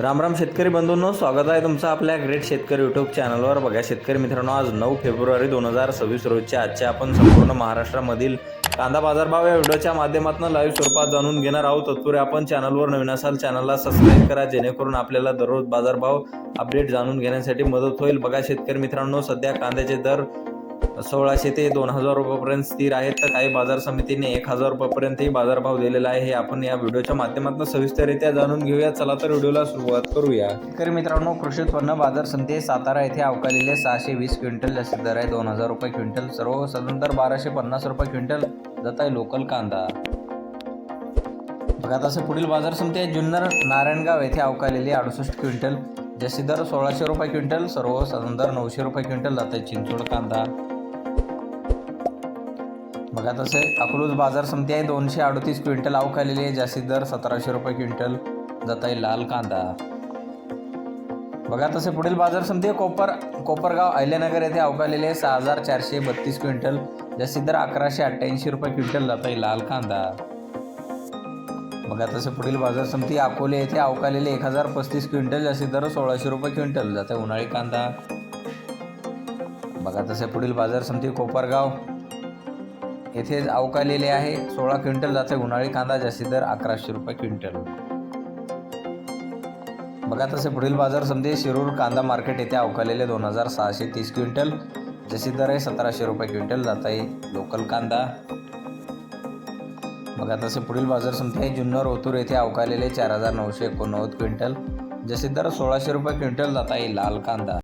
राम राम शेतकरी बंधूंनो, स्वागत आहे तुमचं आपल्या ग्रेट शेतकरी यूट्यूब चॅनलवर। बघा शेतकरी मित्रांनो, आज 9 फेब्रुवारी 2026 रोजच्या आजच्या आपण संपूर्ण महाराष्ट्रामधील कांदा बाजारभाव या व्हिडिओच्या माध्यमातून लाईव्ह स्वरूपात जाणून घेणार आहोत। तत्पूर्वी आपण चॅनलवर नवीन असाल चॅनलला सबस्क्राइब करा, जेणेकरून आपल्याला दररोज बाजारभाव अपडेट जाणून घेण्यासाठी मदत होईल। बघा शेतकरी मित्रांनो, सध्या कांद्याचे दर 1600 ते 2000 रुपयांपर्यंत स्थिर आहेत, तर काही बाजार समितीने 1000 रुपयांपर्यंतही बाजारभाव दिलेला आहे। हे आपण या व्हिडिओच्या माध्यमातून सविस्तररित्या जाणून घेऊया। चला तर व्हिडिओला सुरुवात करूया। शेतकरी मित्रांनो, कृषी उत्पन्न बाजार समिती सातारा येथे अवकालेले 620 क्विंटल जास्तीत दर आहे 2000 रुपये क्विंटल, सर्वसाधारण दर 1250 रुपये क्विंटल जात आहे लोकल कांदा। बघा तसे पुढील बाजार समिती आहे जुन्नर नारायणगाव येथे अवकालेले 68 क्विंटल, जास्तीत दर 1600 रुपये क्विंटल, सर्वसाधारण दर 900 रुपये क्विंटल जात आहे चिंचोड कांदा। बघा तसे अकलूज बाजार समिती आहे 238 क्विंटल अवकालेली आहे, जास्तीत दर 1700 रुपये क्विंटल जात आहे लाल कांदा। बघा तसे पुढील बाजार समिती आहे कोपरगाव अहिल्यानगर येथे अवकालेले आहे 6432 क्विंटल, जास्तीत दर 1188 रुपये क्विंटल जात आहे लाल कांदा। बघा तसे पुढील बाजार समिती अकोले येथे अवकालेले 1035 क्विंटल, जास्तीत दर 1600 रुपये क्विंटल जात आहे उन्हाळी कांदा। बघा तसे पुढील बाजार समिती कोपरगाव येथे अवकालेले आहे 16 क्विंटल जात आहे उन्हाळी कांदा, जास्तीत दर 1100 रुपये क्विंटल। बघा तसे पुढील बाजार समिती शिरूर कांदा मार्केट येथे अवकालेले 2630 क्विंटल, जास्तीत दर आहे 1700 रुपये क्विंटल जात आहे लोकल कांदा। बघा तसे पुढील बाजार समिती आहे जुन्नर ओतूर येथे अवकालेले 4989 क्विंटल, जास्तीत दर 1600 रुपये क्विंटल जात आहे लाल कांदा।